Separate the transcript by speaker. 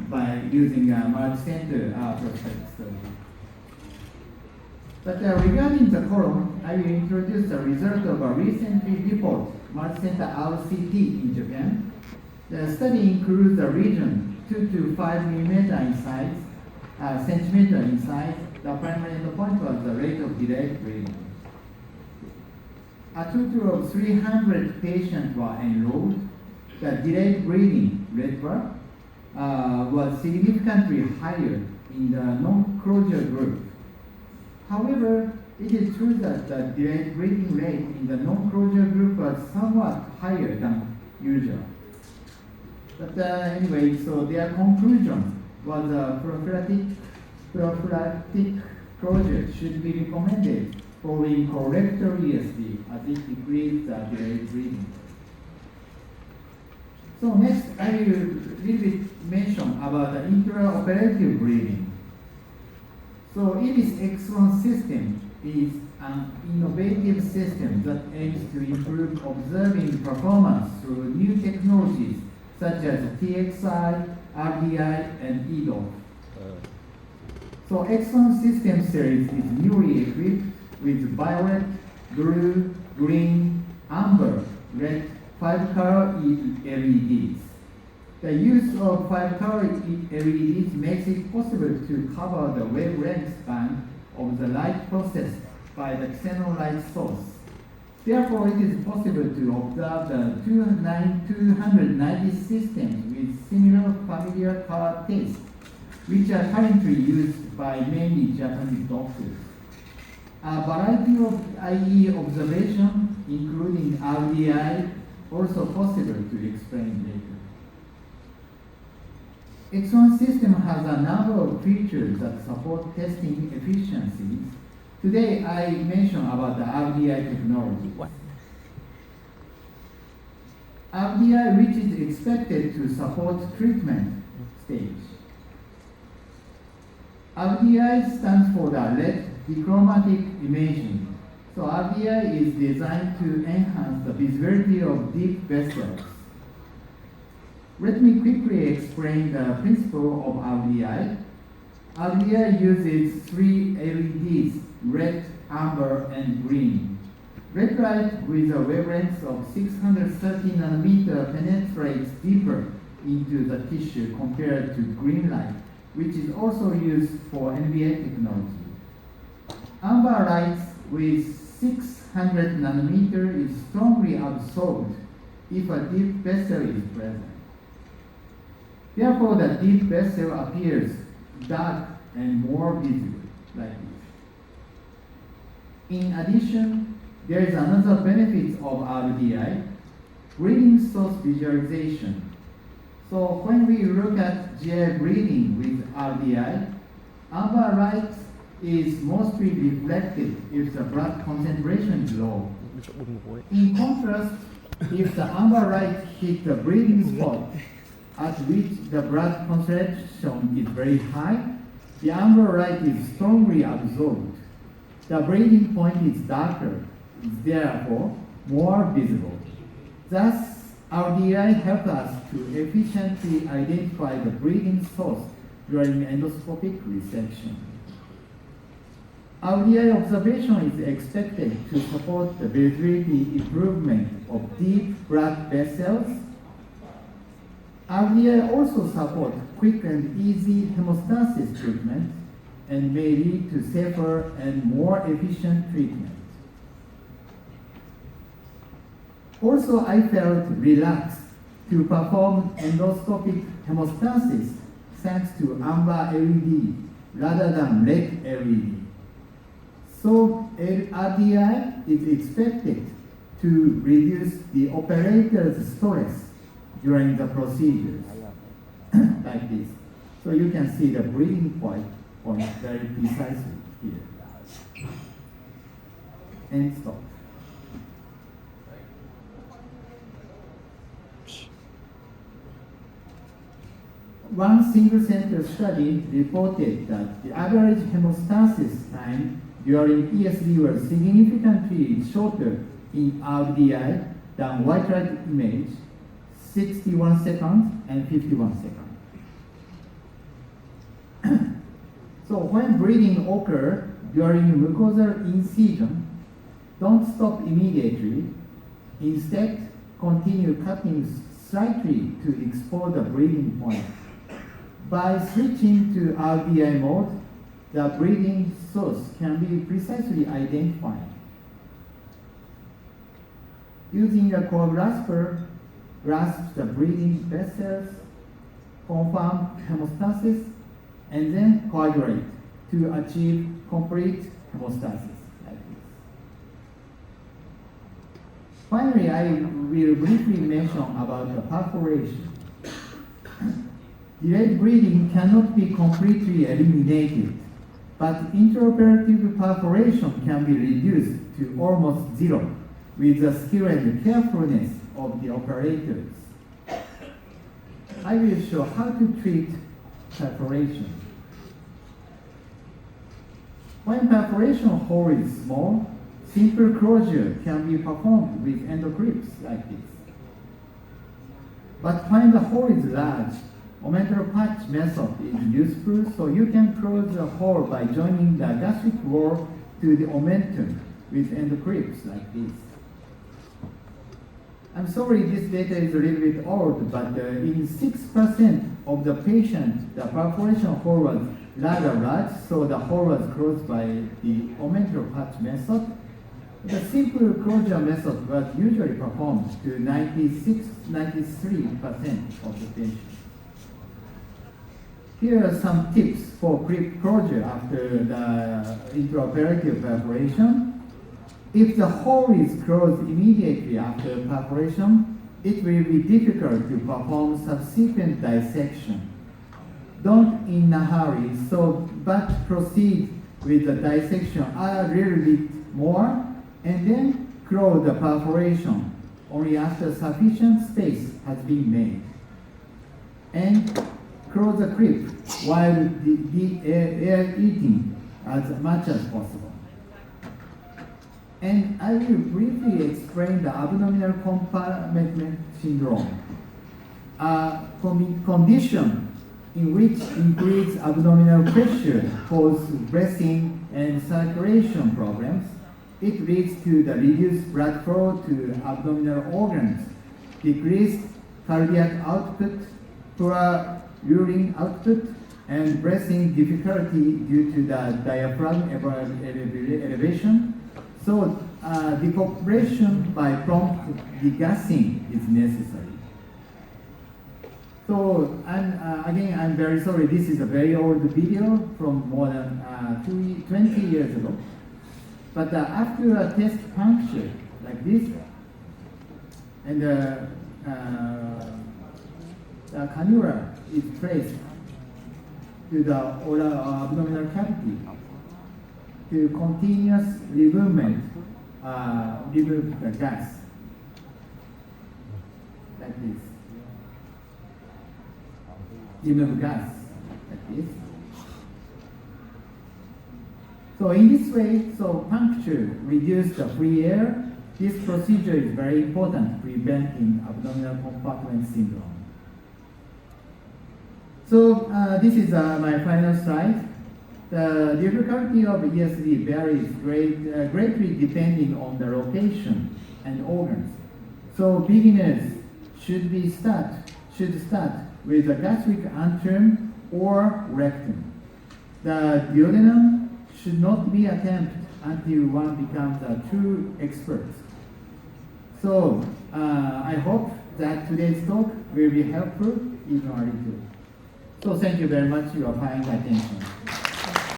Speaker 1: by using a multi-center prospective study. But regarding the column, I will introduce the result of a recently reported multi-center RCT in Japan. The study includes a region 2 to 5 millimeter in size, centimeter in size. The primary endpoint was the rate of delayed breathing. A total of 300 patients were enrolled. The delayed breathing rate was significantly higher in the non-closure group. However, it is true that the delayed breathing rate in the non-closure group was somewhat higher than usual. But anyway, so their conclusion was prophylactic closure should be recommended following colorectal ESD as it decreased the delayed breathing. So next, I will little bit mention about the intraoperative breathing. So EBIS X1 system is an innovative system that aims to improve observing performance through new technologies such as TXI, RDI, and EDOF. So X1 system series is newly equipped with violet, blue, green, amber, red, 5-color LEDs. The use of 5-color LEDs makes it possible to cover the wavelength band of the light processed by the xenon light source. Therefore, it is possible to observe the 290 systems with similar familiar color taste, which are currently used by mainly Japanese doctors. A variety of IE observation, including RDI, also possible to explain later. X1 system has a number of features that support testing efficiencies. Today, I mention about the RDI technology. RDI, which is expected to support treatment stage. RDI stands for the red dichromatic imaging. So RDI is designed to enhance the visibility of deep vessels. Let me quickly explain the principle of RDI. RDI uses 3 LEDs, red, amber, and green. Red light with a wavelength of 630 nanometer penetrates deeper into the tissue compared to green light, which is also used for NBA technology. Amber light with 600 nanometer is strongly absorbed if a deep vessel is present. Therefore, the deep vessel appears dark and more visible, like this. In addition, there is another benefit of RDI, breathing source visualization. So when we look at GI breathing with RDI, amber light is mostly reflected if the blood concentration is low. In contrast, if the amber light hits the breathing spot at which the blood concentration is very high, the amber light is strongly absorbed. The breathing point is darker, is therefore more visible. Thus, RDI helps us to efficiently identify the breathing source during endoscopic resection. RDI observation is expected to support the visibility improvement of deep blood vessels. RDI also supports quick and easy hemostasis treatment and may lead to safer and more efficient treatment. Also, I felt relaxed to perform endoscopic hemostasis thanks to amber LED rather than red LED. So RDI is expected to reduce the operator's stress during the procedures, like this. So you can see the breathing point very precisely here. And stop. One single-center study reported that the average hemostasis time during ESD was significantly shorter in RDI than white light image, 61 seconds and 51 seconds. So when breathing occurs during mucosal incision, don't stop immediately. Instead, continue cutting slightly to explore the breathing point. By switching to RDI mode, the breathing source can be precisely identified. Using a core grasper, grasp the breathing vessels, confirm hemostasis, and then coagulate to achieve complete hemostasis, like this. Finally, I will briefly mention about the perforation. Delayed breathing cannot be completely eliminated, but intraoperative perforation can be reduced to almost zero with the skill and carefulness of the operators. I will show how to treat perforation. When perforation hole is small, simple closure can be performed with endoclips like this. But when the hole is large, omental patch method is useful, so you can close the hole by joining the gastric wall to the omentum with endoclips like this. I'm sorry this data is a little bit old, but in 6% of the patients, the perforation hole was rather large, so the hole was closed by the omental patch method. The simple closure method was usually performed to 93% of the patients. Here are some tips for quick closure after the intraoperative perforation. If the hole is closed immediately after perforation, it will be difficult to perform subsequent dissection. Don't in a hurry, but proceed with the dissection a little bit more, and then close the perforation only after sufficient space has been made. And close the clip while air eating as much as possible. And I will briefly explain the abdominal compartment syndrome, a condition in which increased abdominal pressure causes breathing and circulation problems. It leads to the reduced blood flow to abdominal organs, decreased cardiac output, poor urine output, and breathing difficulty due to the diaphragm elevation. So decompression by prompt degassing is necessary. So I'm very sorry, this is a very old video from more than 20 years ago. But after a test puncture like this, and the cannula is placed to the abdominal cavity to continuous remove the gas, like this. Remove gas, like this. So in this way, puncture reduces the free air. This procedure is very important preventing abdominal compartment syndrome. So this is my final slide. The difficulty of ESD varies greatly depending on the location and organs. So beginners should start with the gastric antrum or rectum. The duodenum should not be attempted until one becomes a true expert. So I hope that today's talk will be helpful even a little. So thank you very much for your kind attention.